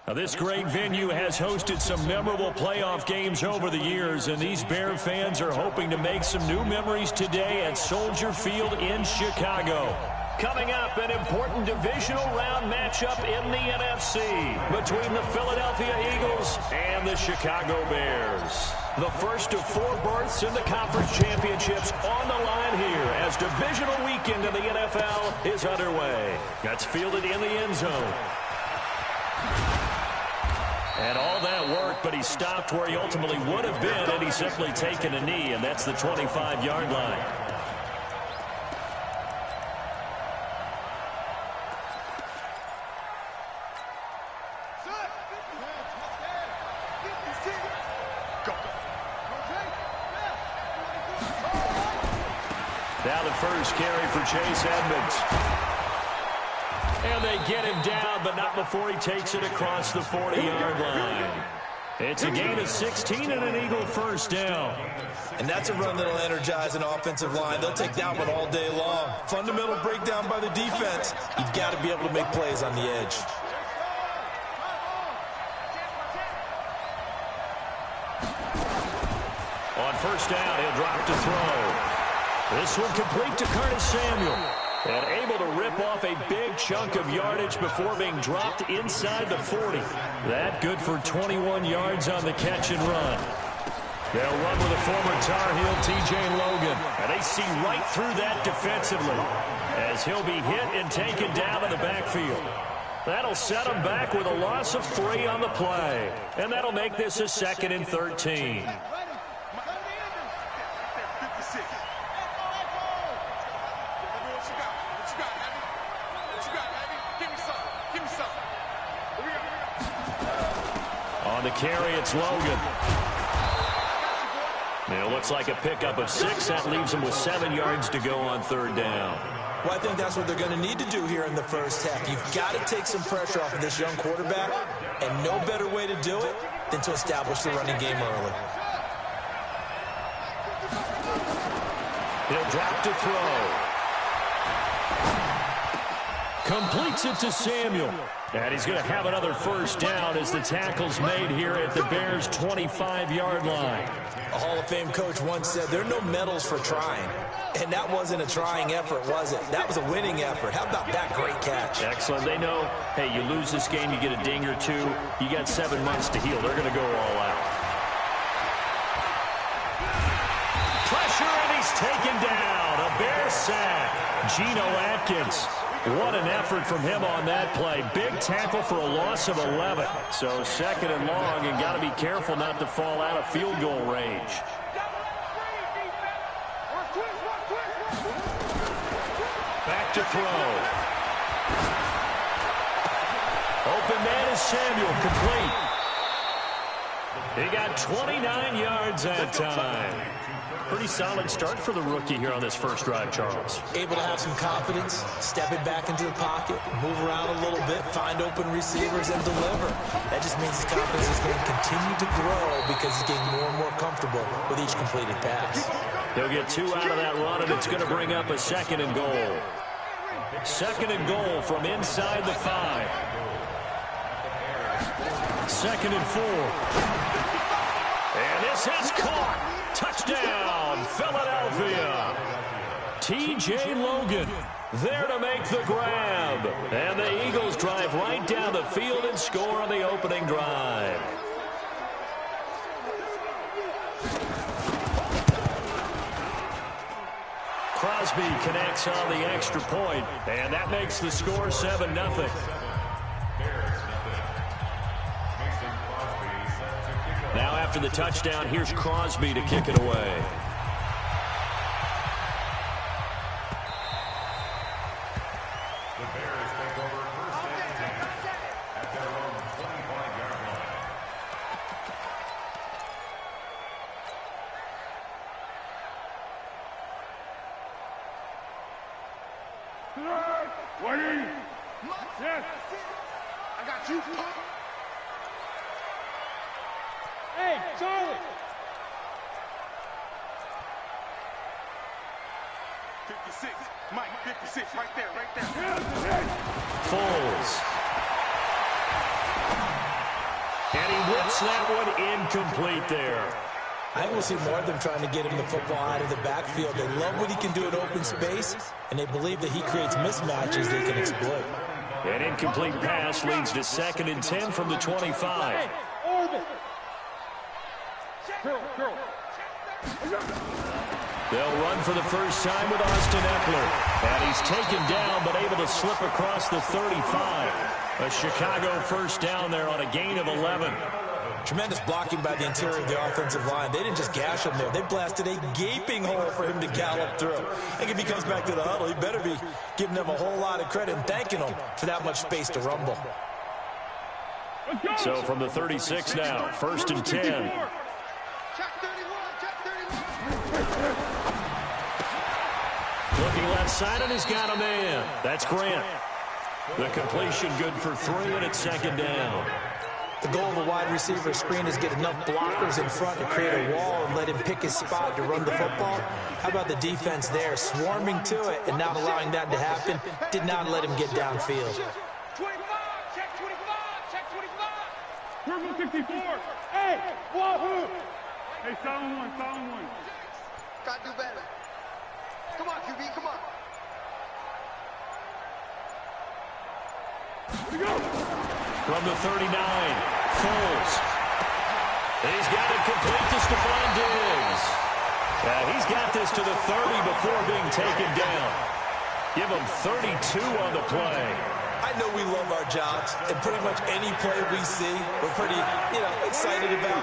Now, this great venue has hosted some memorable playoff games over the years, and these Bear fans are hoping to make some new memories today at Soldier Field in Chicago. Coming up, an important divisional round matchup in the NFC between the Philadelphia Eagles and the Chicago Bears. The first of 4 berths in the conference championships on the line here as divisional weekend in the NFL is underway. That's fielded in the end zone. And all that work, but he stopped where he ultimately would have been had he simply taken a knee, and that's the 25-yard line. Now the first carry for Chase Edmonds. And they get him down, but not before he takes it across the 40-yard line. It's a gain of 16 and an Eagle first down. And that's a run that'll energize an offensive line. They'll take that one all day long. Fundamental breakdown by the defense. You've got to be able to make plays on the edge. On first down, he'll drop to throw. This one complete to Curtis Samuel. And able to rip off a big chunk of yardage before being dropped inside the 40. That good for 21 yards on the catch and run. They'll run with a former Tar Heel, T.J. Logan. And they see right through that defensively as he'll be hit and taken down in the backfield. That'll set him back with a loss of 3 on the play. And that'll make this a 2nd and 13. The carry, it's Logan. It looks like a pickup of 6. That leaves him with 7 yards to go on third down. Well, I think that's what they're going to need to do here in the first half. You've got to take some pressure off of this young quarterback, and no better way to do it than to establish the running game early. He'll drop to throw. Completes it to Samuel. And he's going to have another first down as the tackle's made here at the Bears' 25-yard line. A Hall of Fame coach once said, there are no medals for trying. And that wasn't a trying effort, was it? That was a winning effort. How about that great catch? Excellent. They know, hey, you lose this game, you get a ding or 2. You got 7 months to heal. They're going to go all out. Pressure, and he's taken down. A Bear sack. Geno Atkins. What an effort from him on that play. Big tackle for a loss of 11. So 2nd and long, and got to be careful not to fall out of field goal range. Back to throw. Open man is Samuel, complete. He got 29 yards that time. Pretty solid start for the rookie here on this first drive, Charles. Able to have some confidence, stepping back into the pocket, move around a little bit, find open receivers, and deliver. That just means his confidence is going to continue to grow because he's getting more and more comfortable with each completed pass. He'll get 2 out of that run, and it's going to bring up a 2nd and goal. 2nd and goal from inside the 5. 2nd and 4. And this is caught. Touchdown, Philadelphia. T.J. Logan there to make the grab. And the Eagles drive right down the field and score on the opening drive. Crosby connects on the extra point, and that makes the score 7-0. Now after the touchdown, here's Crosby to kick it away. The Bears take over first and 10 at their own 25-yard line. Waiting. Yes. I got you. Hey, Charlie. 56. Mike, 56. Right there, right there. Foles. Tips that one incomplete there. I think we'll see more of them trying to get him the football out of the backfield. They love what he can do in open space, and they believe that he creates mismatches they can exploit. An incomplete pass leads to 2nd and 10 from the 25. They'll run for the first time with Austin Eckler. And he's taken down, but able to slip across the 35. A Chicago first down there on a gain of 11. Tremendous blocking by the interior of the offensive line. They didn't just gash him there. They blasted a gaping hole for him to gallop through. I think if he comes back to the huddle, he better be giving them a whole lot of credit and thanking them for that much space to rumble. So from the 36 now, 1st and 10. Check 31, check 31. Looking left side, and he's got a man. That's Grant. The completion good for 3, and it's 2nd down. The goal of a wide receiver screen is get enough blockers in front to create a wall and let him pick his spot to run the football. How about the defense there, swarming to it and not allowing that to happen? Did not let him get downfield. 25, check 25, check 25. Purple 64. Hey, wahoo. Hey, sound one. Gotta do better. Come on, QB, come on. Here we go. From the 39, Foles. He's got it complete to Stephon Diggs. He's got this to the 30 before being taken down. Give him 32 on the play. I know we love our jobs, and pretty much any play we see, we're pretty, excited about.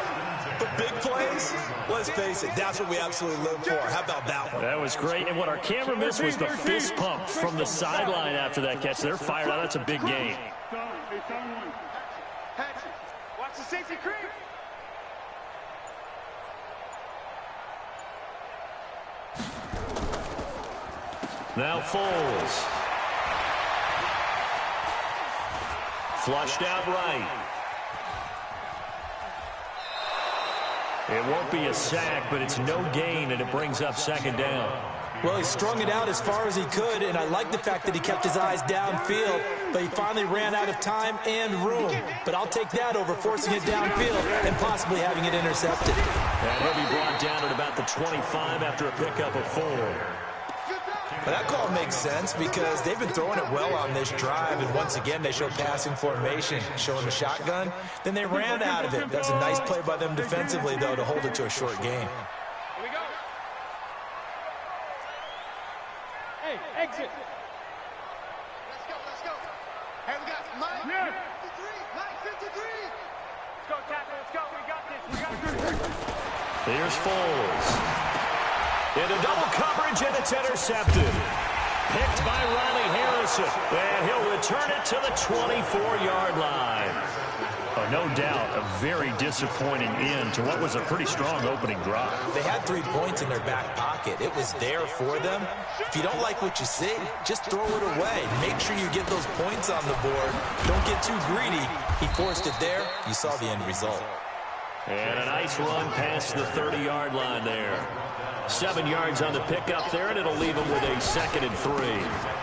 But big plays, let's face it, that's what we absolutely live for. How about that one? That was great, and what our camera missed was the fist pump from the sideline after that catch. They're fired out. That's a big game. Watch the safety creep. Now Foles. Flushed out right. It won't be a sack, but it's no gain, and it brings up 2nd down. Well, he strung it out as far as he could, and I like the fact that he kept his eyes downfield, but he finally ran out of time and room. But I'll take that over forcing it downfield and possibly having it intercepted. And he'll be brought down at about the 25 after a pickup of 4. But that call makes sense because they've been throwing it well on this drive, and once again they show passing formation, showing the shotgun. Then they ran out of it. That's a nice play by them defensively, though, to hold it to a short gain. Here we go. Hey, exit. Let's go. Hey, we got Mike 53. Let's go, tackle. Let's go. We got this. Here's Foles. Into double coverage, and it's intercepted. Picked by Riley Harrison, and he'll return it to the 24-yard line. No doubt a very disappointing end to what was a pretty strong opening drive. They had 3 points in their back pocket. It was there for them. If you don't like what you see, just throw it away. Make sure you get those points on the board. Don't get too greedy. He forced it there. You saw the end result. And a nice run past the 30-yard line there. 7 yards on the pickup there, and it'll leave him with a 2nd and 3.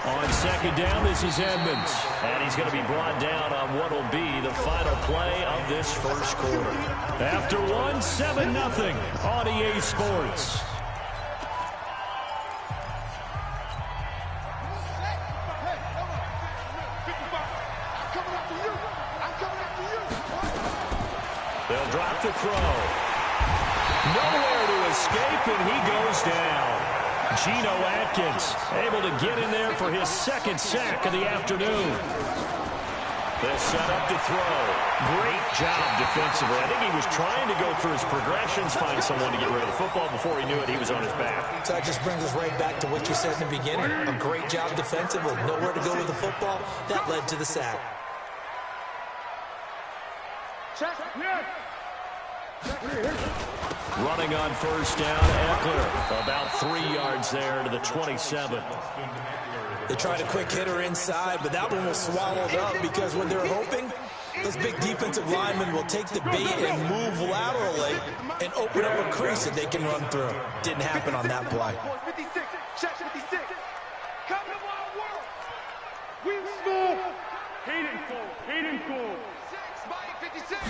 On 2nd down, this is Edmonds. And he's going to be brought down on what will be the final play of this first quarter. After 7-0 on EA Sports. They'll drop the throw. Nowhere to escape, and he goes down. Geno Atkins able to get in there for his 2nd sack of the afternoon. They'll set up the throw. Great job defensively. I think he was trying to go through his progressions, find someone to get rid of the football. Before he knew it, he was on his back. So that just brings us right back to what you said in the beginning. A great job defensively. Nowhere to go with the football. That led to the sack. Check. Running on first down, Eckler. About 3 yards there to the 27. They tried a quick hitter inside, but that one was swallowed up because what they're hoping, those big defensive linemen will take the bait and move laterally and open up a crease that they can run through. Didn't happen on that play. 56, check 56. Come to Wild World. We score. Hayden Cole. 6 by 56.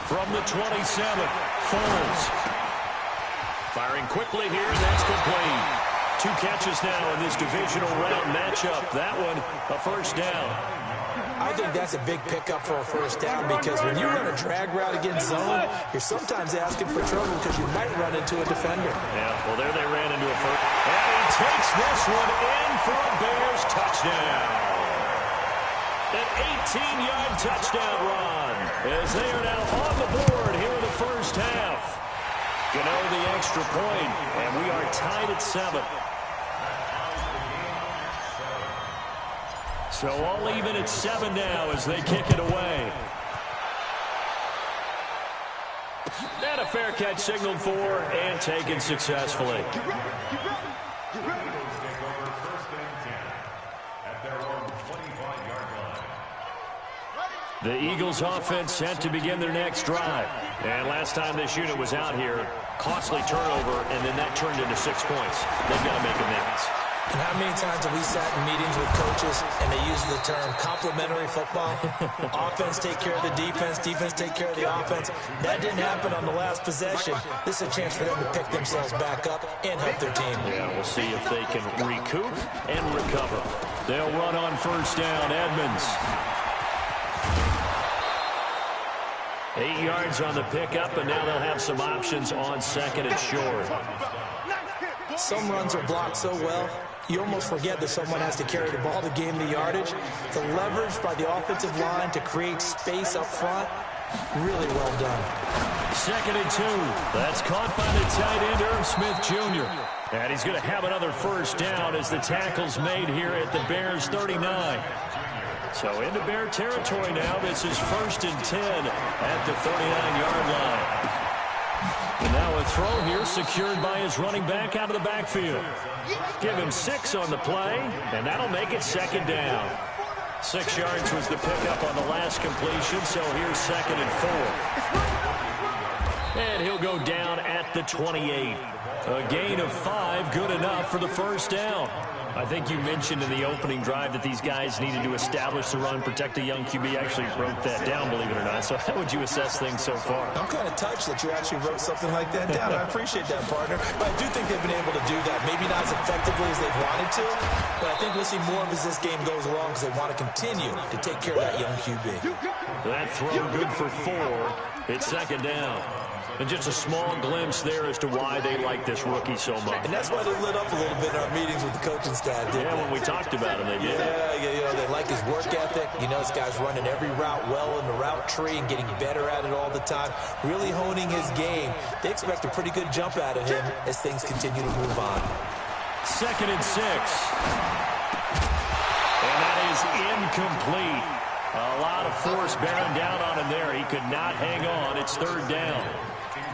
From the 27, Foles. Firing quickly here, and that's complete. 2 catches now in this divisional round matchup. That one, a first down. I think that's a big pickup for a first down because when you run a drag route against zone, you're sometimes asking for trouble because you might run into a defender. Yeah, well, there they ran into a first. And he takes this one in for a Bears touchdown. An 18-yard touchdown run as they are now on the board here in the first half. Gano the extra point, and we are tied at 7. So all even at 7 now as they kick it away. And a fair catch signaled for and taken successfully. The Eagles offense set to begin their next drive. And last time this unit was out here, costly turnover, and then that turned into 6 points. They've got to make amends. And how many times have we sat in meetings with coaches and they use the term complementary football? Offense take care of the defense, defense take care of the offense. That didn't happen on the last possession. This is a chance for them to pick themselves back up and help their team. Yeah, we'll see if they can recoup and recover. They'll run on first down. Edmonds. 8 yards on the pickup, and now they'll have some options on second and short. Some runs are blocked so well, you almost forget that someone has to carry the ball to gain the yardage. The leverage by the offensive line to create space up front, really well done. Second and 2. That's caught by the tight end, Irv Smith Jr. And he's going to have another first down as the tackle's made here at the Bears' 39. So into Bear territory now. This is 1st and 10 at the 39-yard line. And now a throw here secured by his running back out of the backfield. Give him 6 on the play, and that'll make it 2nd down. 6 yards was the pickup on the last completion, so here's 2nd and 4. And he'll go down at the 28. A gain of 5, good enough for the first down. I think you mentioned in the opening drive that these guys needed to establish the run, protect the young QB. Actually wrote that down, believe it or not. So how would you assess things so far? I'm kind of touched that you actually wrote something like that down. I appreciate that, partner. But I do think they've been able to do that. Maybe not as effectively as they've wanted to, but I think we'll see more of as this game goes along because they want to continue to take care of that young QB. That throw good for 4. It's 2nd down. And just a small glimpse there as to why they like this rookie so much. And that's why they lit up a little bit in our meetings with the coaching staff, didn't they? When we talked about him, they did. Yeah, you know, they like his work ethic. You know, this guy's running every route well in the route tree and getting better at it all the time, really honing his game. They expect a pretty good jump out of him as things continue to move on. 2nd and 6. And that is incomplete. A lot of force bearing down on him there. He could not hang on. It's 3rd down.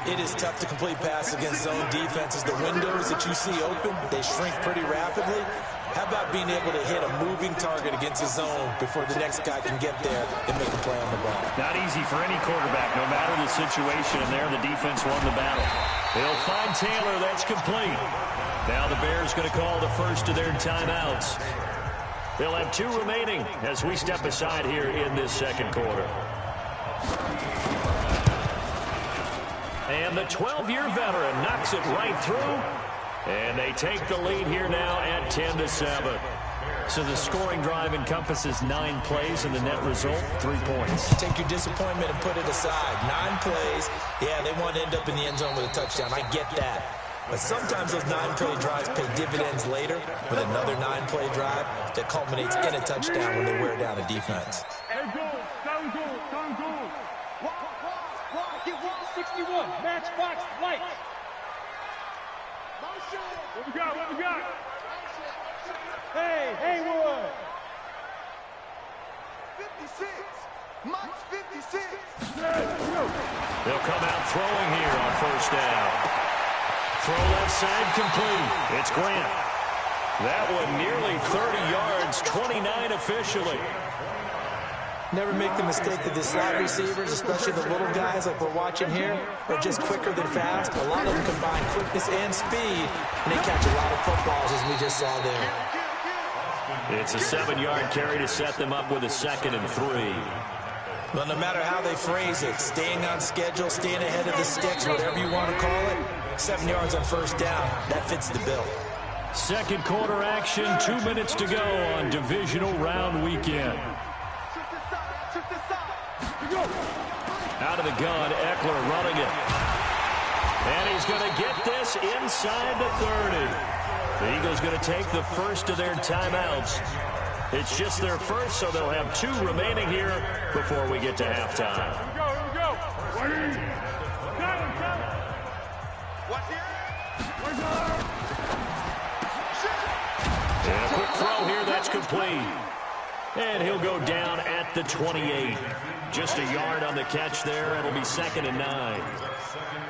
It is tough to complete passes against zone defenses. The windows that you see open, they shrink pretty rapidly. How about being able to hit a moving target against a zone before the next guy can get there and make a play on the ball? Not easy for any quarterback, no matter the situation. And there, the defense won the battle. They'll find Taylor. That's complete. Now the Bears going to call the first of their timeouts. They'll have 2 remaining as we step aside here in this second quarter. And the 12-year veteran knocks it right through. And they take the lead here now at 10-7. So the scoring drive encompasses 9 plays, and the net result, 3 points. Take your disappointment and put it aside. 9 plays. Yeah, they want to end up in the end zone with a touchdown. I get that. But sometimes those 9-play drives pay dividends later with another 9-play drive that culminates in a touchdown when they wear down a defense. Hey, goal, down goal, down goal. Get 161, matchbox light. What we got, what we got? Hey, Haywood. 56, Mike's 56. They'll come out throwing here on first down. Throw left side complete. It's Grant. That one nearly 30 yards, 29 officially. Never make the mistake that the slot receivers, especially the little guys like we're watching here, are just quicker than fast. A lot of them combine quickness and speed, and they catch a lot of footballs, as we just saw there. It's a 7-yard carry to set them up with a 2nd and 3. Well, no matter how they phrase it, staying on schedule, staying ahead of the sticks, whatever you want to call it, 7 yards on first down, that fits the bill. Second quarter action, 2 minutes to go on Divisional Round Weekend. Out of the gun, Eckler running it. And he's going to get this inside the 30. The Eagles going to take the first of their timeouts. It's just their first, so they'll have 2 remaining here before we get to halftime. Here we go, here we go. Watch here. And a quick throw here, that's complete. And he'll go down at the 28. Just a yard on the catch there. It'll be 2nd and 9.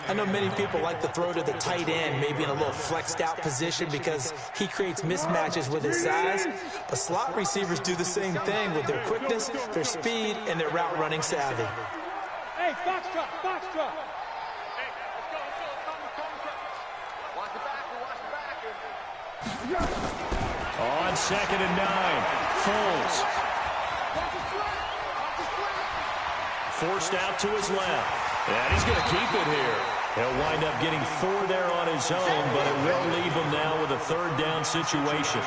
I know many people like to throw to the tight end, maybe in a little flexed out position because he creates mismatches with his size. But slot receivers do the same thing with their quickness, their speed, and their route running savvy. Hey, box truck, box truck. Watch the backer, On 2nd and 9, Foles. Forced out to his left. And he's going to keep it here. He'll wind up getting 4 there on his own, but it will leave him now with a 3rd down situation.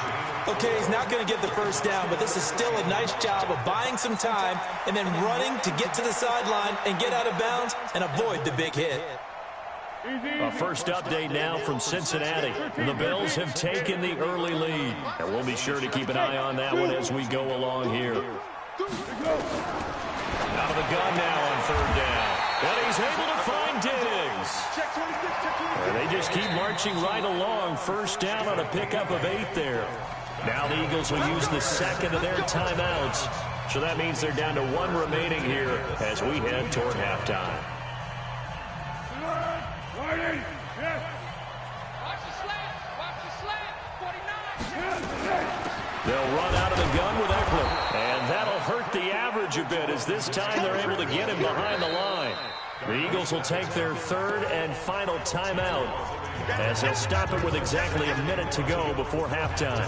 Okay, he's not going to get the first down, but this is still a nice job of buying some time and then running to get to the sideline and get out of bounds and avoid the big hit. A first update now from Cincinnati. The Bills have taken the early lead. And we'll be sure to keep an eye on that one as we go along here. Out of the gun now on 3rd down. And he's able to find Diggs. And they just keep marching right along. First down on a pickup of 8 there. Now the Eagles will use the 2nd of their timeouts. So that means they're down to 1 remaining here as we head toward halftime. They'll run out of the gun with Eckler. And that'll hurt the average a bit as this time they're able to get him behind the line. The Eagles will take their 3rd and final timeout as they'll stop it with exactly a minute to go before halftime.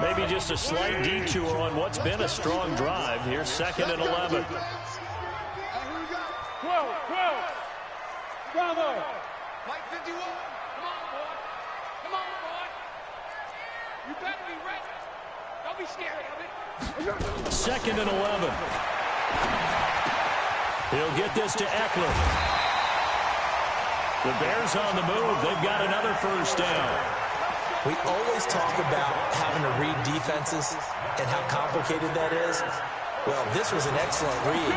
Maybe just a slight detour on what's been a strong drive. Here's 2nd and 11. 12. Bravo. Mike 51. Come on, boy. You better be ready. Don't be scared of it. 2nd and 11. He'll get this to Eckler. The Bears on the move. They've got another first down. We always talk about having to read defenses and how complicated that is. Well, this was an excellent read.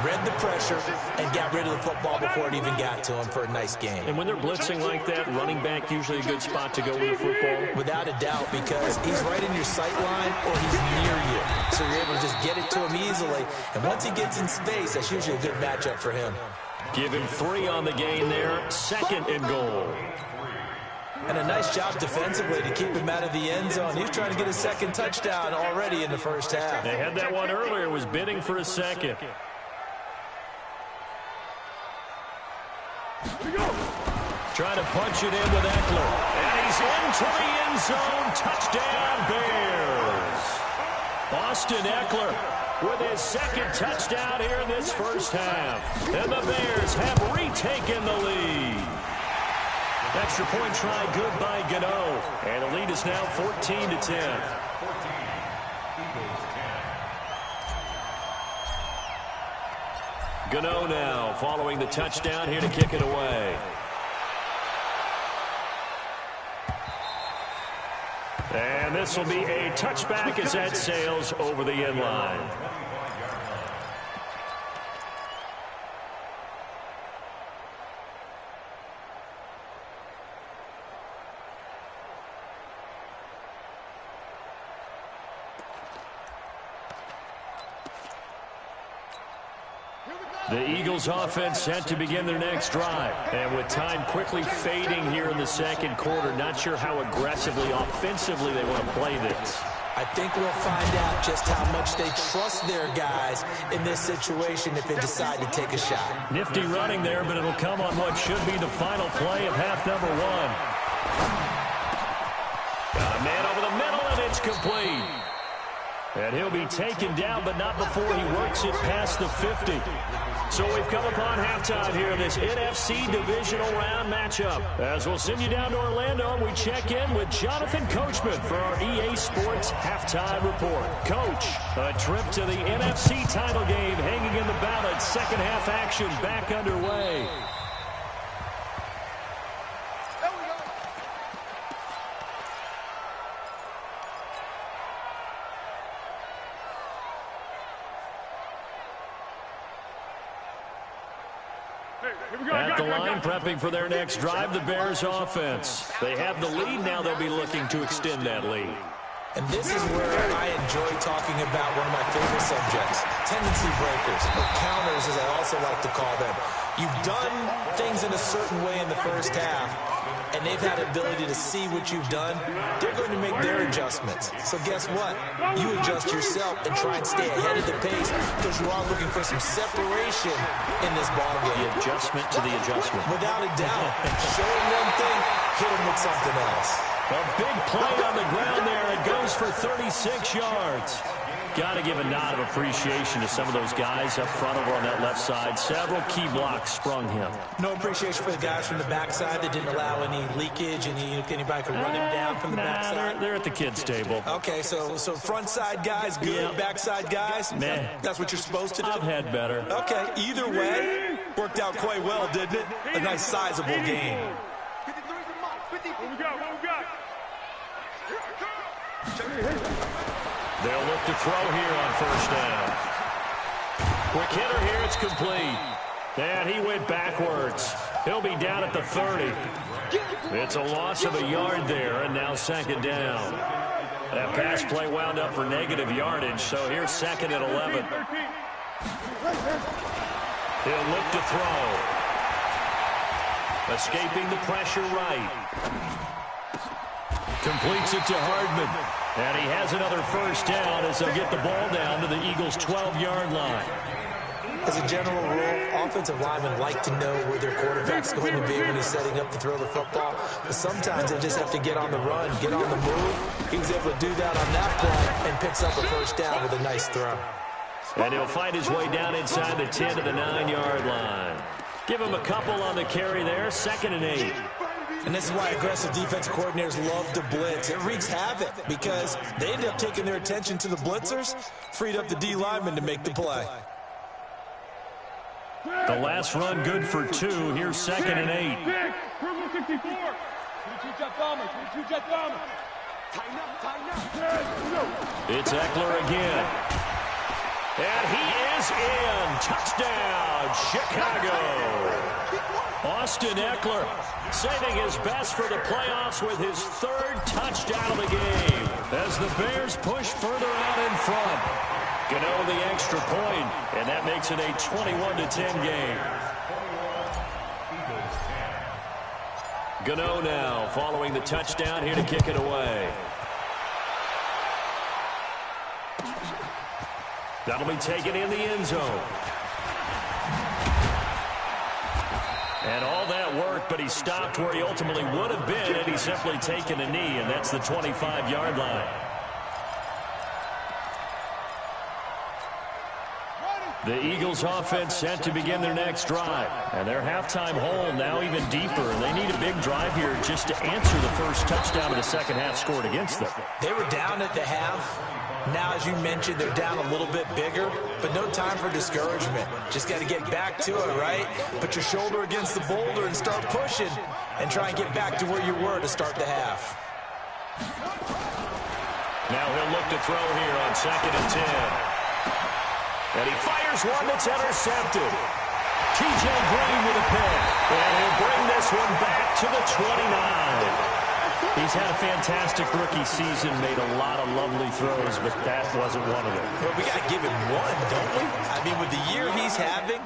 Read the pressure and got rid of the football before it even got to him for a nice game. And when they're blitzing like that, running back usually a good spot to go with the football? Without a doubt, because he's right in your sight line or he's near you. So you're able to just get it to him easily. And once he gets in space, that's usually a good matchup for him. Give him 3 on the gain there. 2nd and goal. And a nice job defensively to keep him out of the end zone. He's trying to get a 2nd touchdown already in the first half. They had that one earlier, was bidding for a 2nd. Trying to punch it in with Eckler. And he's into the end zone. Touchdown, Bears. Austin Eckler with his 2nd touchdown here in this first half. And the Bears have retaken the lead. Extra point try good by Gano. And the lead is now 14-10. Gano now following the touchdown here to kick it away. And this will be a touchback as that sails over the end line. The Eagles offense set to begin their next drive. And with time quickly fading here in the second quarter, not sure how aggressively, offensively they want to play this. I think we'll find out just how much they trust their guys in this situation if they decide to take a shot. Nifty running there, but it'll come on what should be the final play of half number one. Got a man over the middle, and it's complete. And he'll be taken down, but not before he works it past the 50. So we've come upon halftime here in this NFC Divisional Round matchup. As we'll send you down to Orlando, we check in with Jonathan Coachman for our EA Sports Halftime Report. Coach, a trip to the NFC title game hanging in the balance. Second half action back underway. At the line, prepping for their next drive, the Bears offense. They have the lead. Now they'll be looking to extend that lead. And this is where I enjoy talking about one of my favorite subjects, tendency breakers, or counters as I also like to call them. You've done things in a certain way in the first half, and they've had the ability to see what you've done. They're going to make their adjustments. So guess what? You adjust yourself and try and stay ahead of the pace because you are looking for some separation in this ballgame. The adjustment to the adjustment. Without a doubt. Show them one thing, hit them with something else. A big play on the ground there. It goes for 36 yards. Got to give a nod of appreciation to some of those guys up front over on that left side. Several key blocks sprung him. No appreciation for the guys from the backside that didn't allow any leakage, anybody could run him down from the backside. They're at the kids' table. Okay, so front side guys, good. Backside guys, man, that's what you're supposed to do? I've had better. Okay, either way, worked out quite well, didn't it? A nice sizable game. What we got? They'll look to throw here on first down. Quick hitter here, it's complete. And he went backwards. He'll be down at the 30. It's a loss of a yard there, and now second down. That pass play wound up for negative yardage, so here's second and 11. He'll look to throw. Escaping the pressure right. Completes it to Hardman. And he has another first down as they'll get the ball down to the Eagles' 12-yard line. As a general rule, offensive linemen like to know where their quarterback's going to be when he's setting up to throw the football. But sometimes they just have to get on the run, get on the move. He was able to do that on that play and picks up a first down with a nice throw. And he'll find his way down inside the 10 to the 9-yard line. Give him a couple on the carry there, 2nd and 8. And this is why aggressive defensive coordinators love to blitz. It wreaks havoc because they end up taking their attention to the blitzers, freed up the D lineman to make the play. The last run good for 2. Here's 2nd and 8. Purple 64. 22 jet bombers. 22 jet bombers. Tighten up. It's Eckler again. And he is in. Touchdown, Chicago. Austin Eckler saving his best for the playoffs with his 3rd touchdown of the game as the Bears push further out in front. Gano the extra point, and that makes it a 21-10 game. Gano now following the touchdown here to kick it away. That'll be taken in the end zone. And all that worked, but he stopped where he ultimately would have been had he simply taken a knee, and that's the 25-yard line. The Eagles offense set to begin their next drive, and their halftime hole now even deeper. They need a big drive here just to answer the first touchdown of the second half scored against them. They were down at the half. Now, as you mentioned, they're down a little bit bigger, but no time for discouragement. Just got to get back to it, right? Put your shoulder against the boulder and start pushing and try and get back to where you were to start the half. Now he'll look to throw here on 2nd and 10. And he fires one that's intercepted. T.J. Green with a pick. And he'll bring this one back to the 29. He's had a fantastic rookie season, made a lot of lovely throws, but that wasn't one of them. Well, we got to give him one, don't we? I mean, with the year he's having,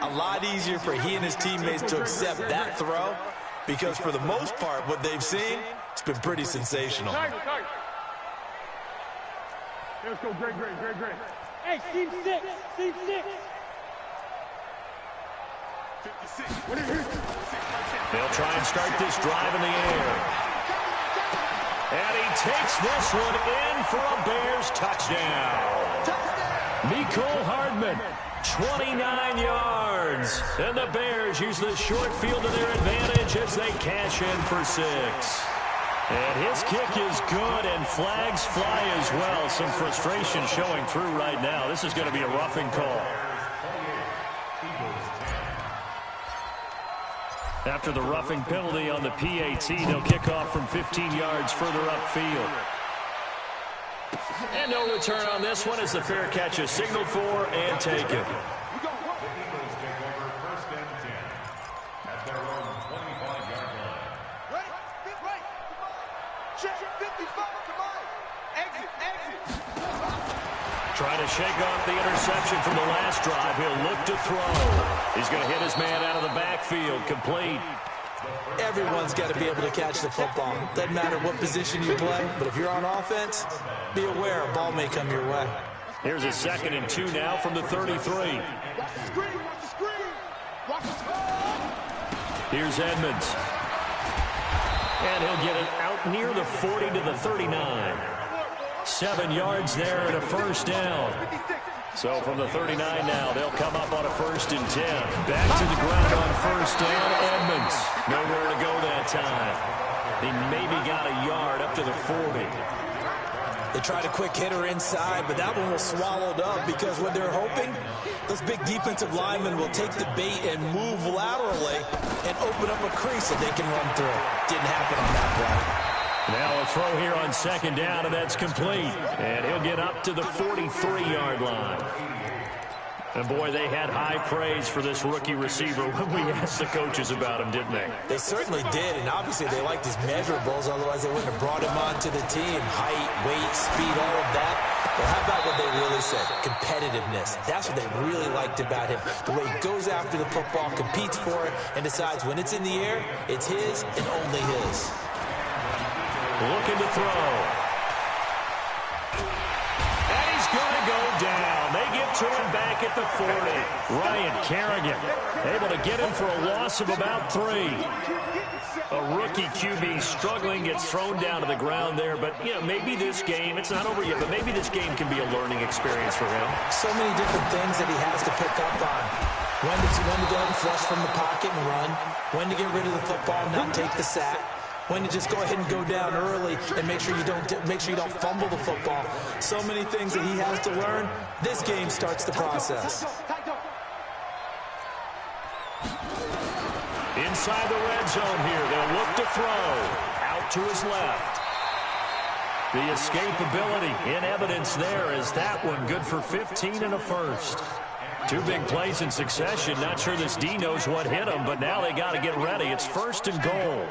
a lot easier for he and his teammates to accept that throw because for the most part, what they've seen, it's been pretty sensational. Let's go, great. Hey, team 6. 56. They'll try and start this drive in the air. And he takes this one in for a Bears touchdown. Mecole Hardman, 29 yards. And the Bears use the short field to their advantage as they cash in for 6. And his kick is good, and flags fly as well. Some frustration showing through right now. This is going to be a roughing call. After the roughing penalty on the PAT, they'll kick off from 15 yards further upfield. And no return on this one as the fair catch is signaled for and taken. Trying to shake off the interception from the last drive. He'll look to throw. He's going to hit his man out of the backfield. Complete. Everyone's got to be able to catch the football. Doesn't matter what position you play, but if you're on offense, be aware a ball may come your way. Here's a 2nd and 2 now from the 33. Here's Edmonds. And he'll get it out near the 40 to the 39. 7 yards there and a first down. So from the 39 now, they'll come up on a 1st and 10. Back to the ground on 1st down. Edmonds. Nowhere to go that time. He maybe got a yard up to the 40. They tried a quick hitter inside, but that one was swallowed up because what they're hoping, those big defensive linemen will take the bait and move laterally and open up a crease that they can run through. Didn't happen on that play. Now a throw here on 2nd down, and that's complete. And he'll get up to the 43-yard line. And, boy, they had high praise for this rookie receiver when we asked the coaches about him, didn't they? They certainly did, and obviously they liked his measurables. Otherwise, they wouldn't have brought him onto the team. Height, weight, speed, all of that. But how about what they really said? Competitiveness. That's what they really liked about him. The way he goes after the football, competes for it, and decides when it's in the air, it's his and only his. Looking to throw. And he's going to go down. They get to him back at the 40. Ryan Kerrigan able to get him for a loss of about 3. A rookie QB struggling, gets thrown down to the ground there. But, you know, maybe this game, it's not over yet, but maybe this game can be a learning experience for him. So many different things that he has to pick up on. When to go ahead and flush from the pocket and run. When to get rid of the football and not take the sack. When to just go ahead and go down early and make sure you don't fumble the football. So many things that he has to learn. This game starts the process. Inside the red zone here, they'll look to throw. Out to his left. The escapability in evidence there is that one good for 15 and a first. 2 big plays in succession. Not sure this D knows what hit him, but now they got to get ready. It's 1st and goal.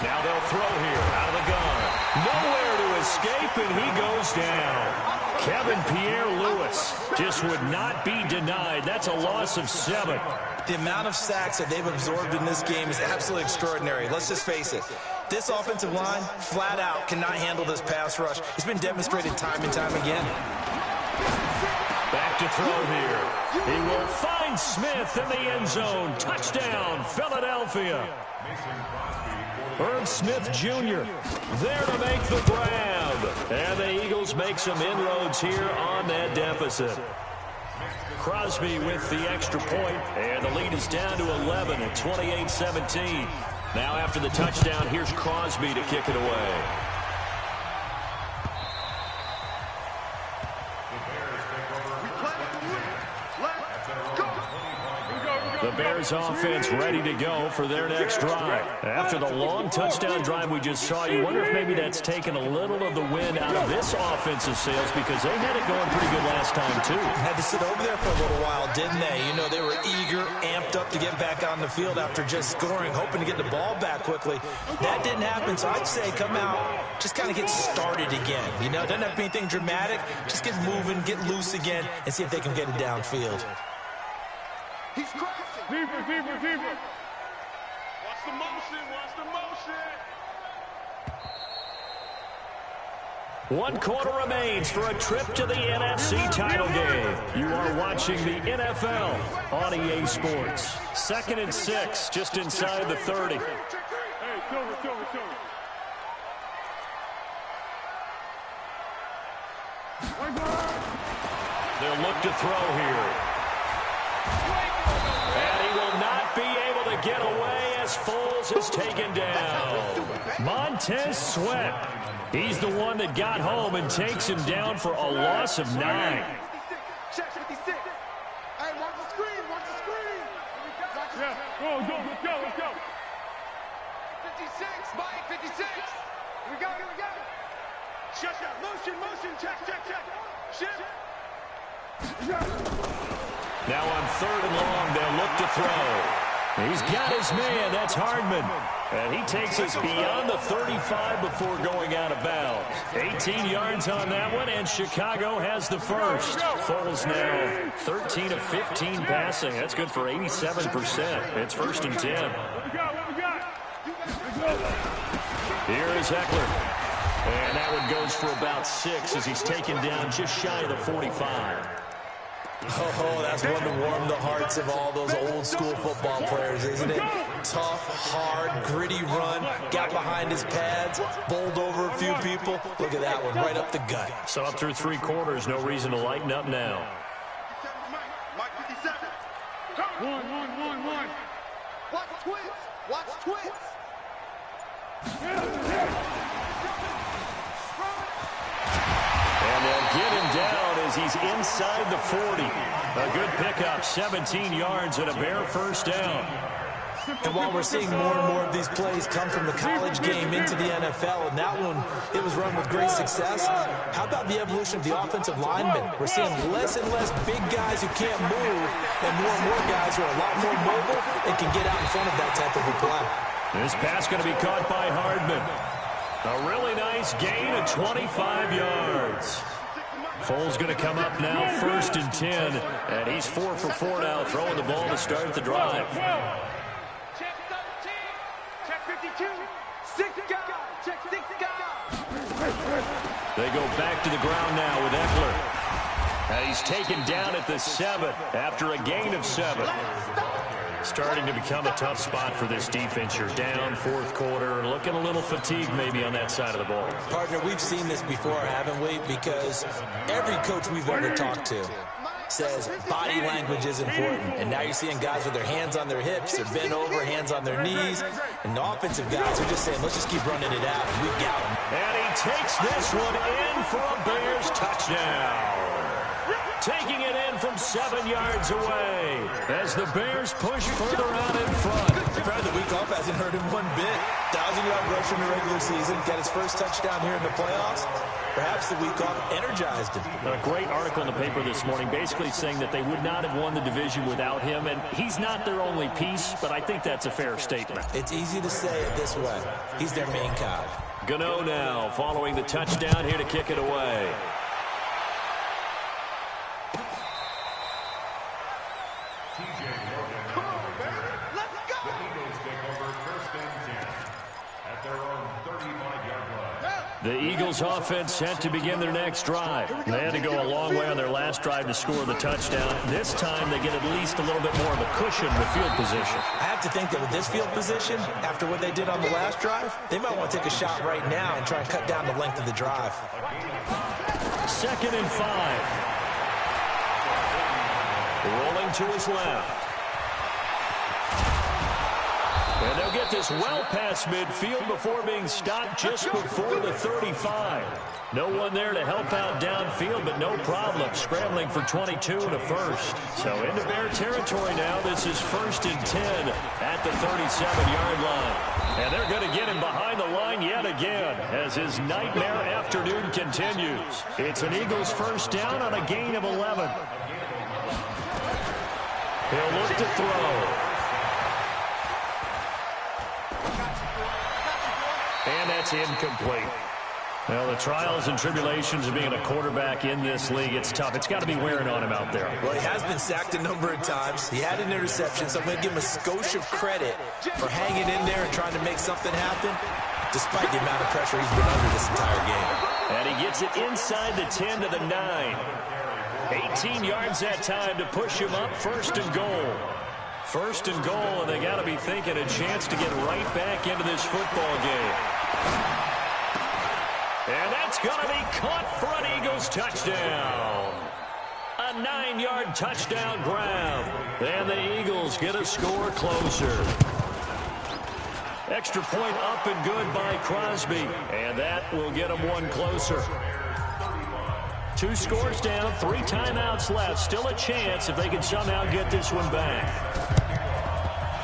Now they'll throw here out of the gun. Nowhere to escape, and he goes down. Kevin Pierre-Louis just would not be denied. That's a loss of 7. The amount of sacks that they've absorbed in this game is absolutely extraordinary. Let's just face it. This offensive line, flat out, cannot handle this pass rush. It's been demonstrated time and time again. Back to throw here. He will find Smith in the end zone. Touchdown, Philadelphia. Herb Smith Jr. there to make the grab. And the Eagles make some inroads here on that deficit. Crosby with the extra point, and the lead is down to 11 at 28-17. Now after the touchdown, here's Crosby to kick it away. The Bears offense ready to go for their next drive. After the long touchdown drive we just saw, you wonder if maybe that's taken a little of the wind out of this offensive sails because they had it going pretty good last time too. Had to sit over there for a little while, didn't they? You know, they were eager, amped up to get back on the field after just scoring, hoping to get the ball back quickly. That didn't happen, so I'd say come out, just kind of get started again. You know, doesn't have to be anything dramatic. Just get moving, get loose again, and see if they can get it downfield. He's crossing. Receiver. Watch the motion. 1 quarter remains for a trip to the NFC title game. You are watching the NFL on EA Sports. 2nd and 6, just inside the 30. They'll look to throw here. And he will not be able to get away as Foles is taken down. Montez Sweat. He's the one that got home and takes him down for a loss of 9. Check 56. Hey, watch the screen. Watch the screen. Yeah, let's go. 56. Mike, 56. Here we go. Shut down. Motion. Check. Shift. Now on 3rd and long, they'll look to throw. He's got his man. That's Hardman. And he takes us beyond the 35 before going out of bounds. 18 yards on that one, and Chicago has the first. Foles now 13 of 15 passing. That's good for 87%. It's 1st and 10. Here is Eckler. And that one goes for about 6 as he's taken down just shy of the 45. Oh, that's one to warm the hearts of all those old school football players, isn't it? Tough, hard, gritty run, got behind his pads, bowled over a few people. Look at that one, right up the gut. So up through 3 quarters, no reason to lighten up now. Mike, 57. 1. Watch twins. And they'll get him down as he's inside the 40. A good pickup, 17 yards and a Bear first down. And while we're seeing more and more of these plays come from the college game into the NFL, and that one, it was run with great success, how about the evolution of the offensive linemen? We're seeing less and less big guys who can't move, and more guys who are a lot more mobile and can get out in front of that type of a play. This pass going to be caught by Hardman. A really nice gain of 25 yards. Foles going to come up now, 1st and 10, and he's 4 for 4 now, throwing the ball to start the drive. Check 13. Check 52. 6 guys. Check 6 guys. They go back to the ground now with Eckler. And he's taken down at the 7 after a gain of 7. Starting to become a tough spot for this defense. You're down 4th quarter, looking a little fatigued maybe on that side of the ball. Partner, we've seen this before, haven't we? Because every coach we've ever talked to says body language is important. And now you're seeing guys with their hands on their hips, they're bent over, hands on their knees. And the offensive guys are just saying, let's just keep running it out, and we've got him. And he takes this one in for a Bears touchdown. Taking it in from 7 yards away as the Bears push further out in front. The week off hasn't hurt him one bit. 1,000-yard rush in the regular season. Got his first touchdown here in the playoffs. Perhaps the week off energized him. A great article in the paper this morning basically saying that they would not have won the division without him. And he's not their only piece, but I think that's a fair statement. It's easy to say it this way. He's their main cog. Gano now following the touchdown here to kick it away. The Eagles offense set to begin their next drive. They had to go a long way on their last drive to score the touchdown. This time they get at least a little bit more of a cushion in the field position. I have to think that with this field position, after what they did on the last drive, they might want to take a shot right now and try and cut down the length of the drive. 2nd and 5. Rolling to his left. And they'll get this well past midfield before being stopped just before the 35. No one there to help out downfield, but no problem. Scrambling for 22 and a first. So into Bear territory now. This is 1st and 10 at the 37-yard line. And they're going to get him behind the line yet again as his nightmare afternoon continues. It's an Eagles first down on a gain of 11. He'll look to throw. And that's incomplete. Well, the trials and tribulations of being a quarterback in this league, it's tough. It's got to be wearing on him out there. Well, he has been sacked a number of times. He had an interception, so I'm going to give him a skosh of credit for hanging in there and trying to make something happen, despite the amount of pressure he's been under this entire game. And he gets it inside the 10 to the 9. 18 yards that time to push him up 1st and goal. First and goal, and they got to be thinking a chance to get right back into this football game. And that's going to be caught for an Eagles touchdown. A 9-yard touchdown grab. And the Eagles get a score closer. Extra point up and good by Crosby. And that will get them one closer. 2 scores down, 3 timeouts left. Still a chance if they can somehow get this one back.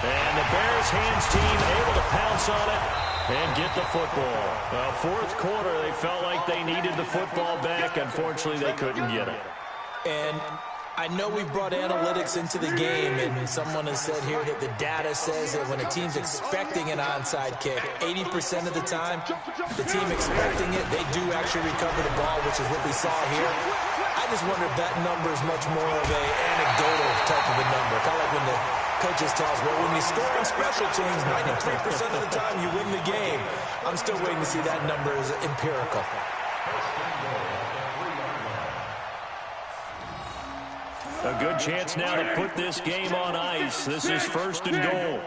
And the Bears hands team able to pounce on it and get the football. Well, fourth quarter, they felt like they needed the football back. Unfortunately, they couldn't get it. And I know we brought analytics into the game, and someone has said here that the data says that when a team's expecting an onside kick, 80% of the time, the team expecting it, they do actually recover the ball, which is what we saw here. I just wonder if that number is much more of an anecdotal type of a number. Kind of like when the coaches tell us, well, when you score on special teams, 93% of the time you win the game. I'm still waiting to see that number as empirical. A good chance now to put this game on ice. This is first and goal.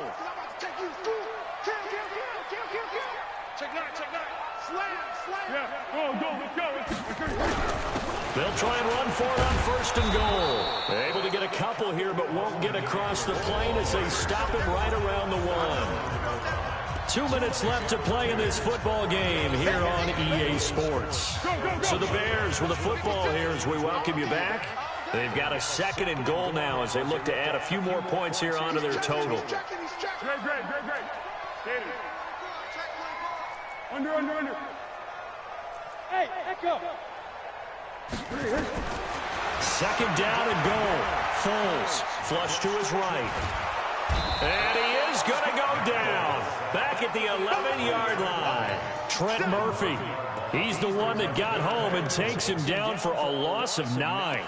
They'll try and run for it on first and goal. Able to get a couple here, but won't get across the plane as they stop it right around the 1. 2 minutes left to play in this football game here on EA Sports. So the Bears with the football here as we welcome you back. They've got a second and goal now as they look to add a few more points here onto their total. Great. Under. Hey, echo. Second down and goal. Foles flush to his right. And he is going to go down. Back at the 11-yard line. Trent Murphy. He's the one that got home and takes him down for a loss of 9.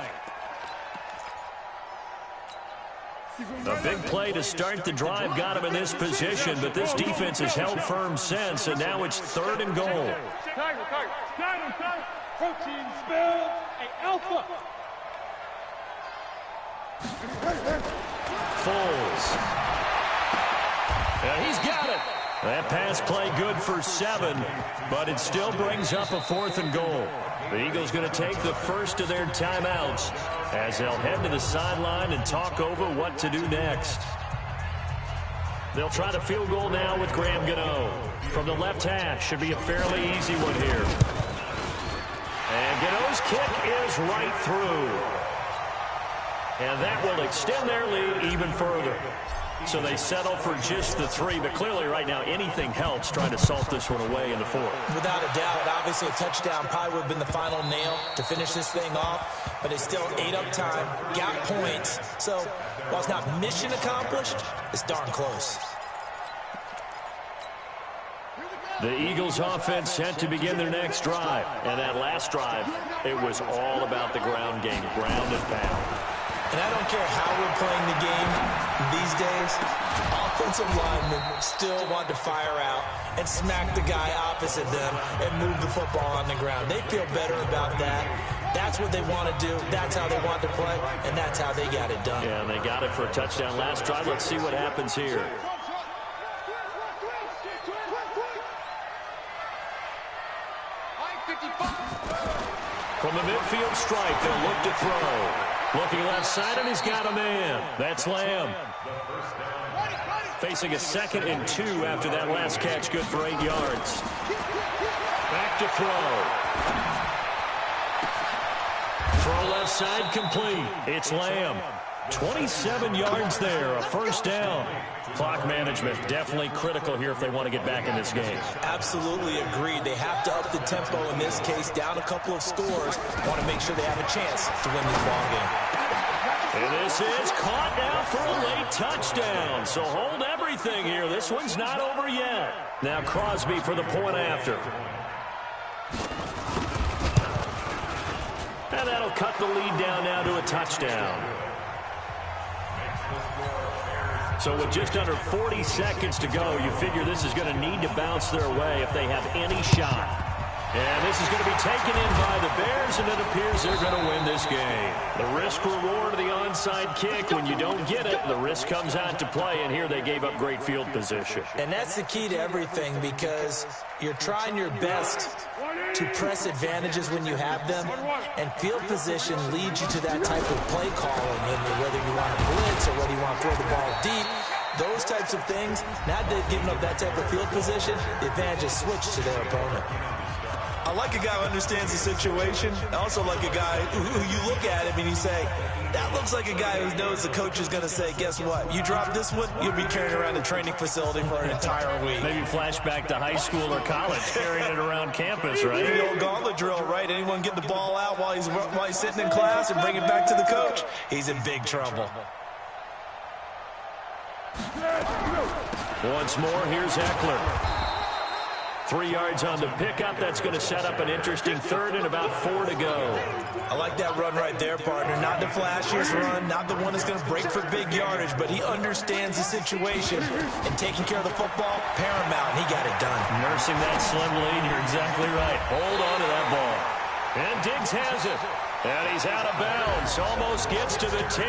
A big play to start the drive got him in this position, but this defense has held firm since, and now it's third and goal. Tiger. Protein spell, a alpha. Foles. Yeah, he's got it. That pass play good for 7, but it still brings up a fourth and goal. The Eagles going to take the first of their timeouts as they'll head to the sideline and talk over what to do next. They'll try the field goal now with Graham Gano. From the left hash, should be a fairly easy one here. And Gano's kick is right through. And that will extend their lead even further. So they settle for just the 3, but clearly right now anything helps trying to salt this one away in the 4th. Without a doubt, obviously a touchdown probably would have been the final nail to finish this thing off, but they still ate up time, got points. So while it's not mission accomplished, it's darn close. The Eagles offense set to begin their next drive. And that last drive, it was all about the ground game, ground and pound. And I don't care how we're playing the game these days, offensive linemen still want to fire out and smack the guy opposite them and move the football on the ground. They feel better about that. That's what they want to do. That's how they want to play, and that's how they got it done. Yeah, and they got it for a touchdown last drive. Let's see what happens here. From the midfield strike, they'll look to throw. Looking left side, and he's got a man. That's Lamb. Facing a 2nd and 2 after that last catch, good for 8 yards. Back to throw. Throw left side complete. It's Lamb. 27 yards there, a first down. Clock management definitely critical here if they want to get back in this game. Absolutely agreed. They have to up the tempo in this case, down a couple of scores. Want to make sure they have a chance to win this ball game. And this is caught now for a late touchdown. So hold everything here. This one's not over yet. Now Crosby for the point after. And that'll cut the lead down now to a touchdown. So with just under 40 seconds to go, you figure this is going to need to bounce their way if they have any shot. And this is going to be taken in by the Bears scores, and it appears they're going to win this game. The risk-reward of the onside kick, when you don't get it, the risk comes out to play, and here they gave up great field position. And that's the key to everything, because you're trying your best to press advantages when you have them, and field position leads you to that type of play calling, and whether you want to blitz or whether you want to throw the ball deep. Those types of things, now that they've given up that type of field position, the advantage is switched to their opponent. I like a guy who understands the situation. I also like a guy who you look at him and you say, that looks like a guy who knows the coach is going to say, guess what? You drop this one, you'll be carrying around a training facility for an entire week. Maybe flashback to high school or college, carrying it around campus, right? The old gauntlet drill, right? Anyone get the ball out while he's sitting in class and bring it back to the coach? He's in big trouble. Once more, here's Eckler. 3 yards on the pickup. That's going to set up an interesting third and about 4 to go. I like that run right there, partner. Not the flashiest run, not the one that's going to break for big yardage, but he understands the situation, and taking care of the football, paramount, and he got it done. Nursing that slim lead, you're exactly right. Hold on to that ball. And Diggs has it. And he's out of bounds. Almost gets to the 10.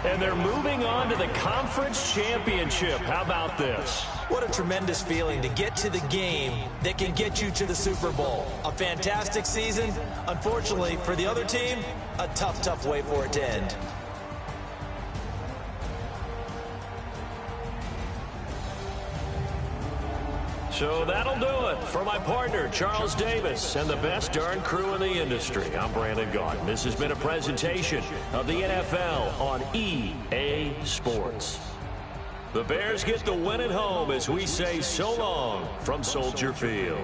And they're moving on to the conference championship. How about this? What a tremendous feeling to get to the game that can get you to the Super Bowl. A fantastic season. Unfortunately, for the other team, a tough, tough way for it to end. So that'll do it for my partner, Charles Davis, and the best darn crew in the industry. I'm Brandon Gaudin. This has been a presentation of the NFL on EA Sports. The Bears get the win at home as we say so long from Soldier Field.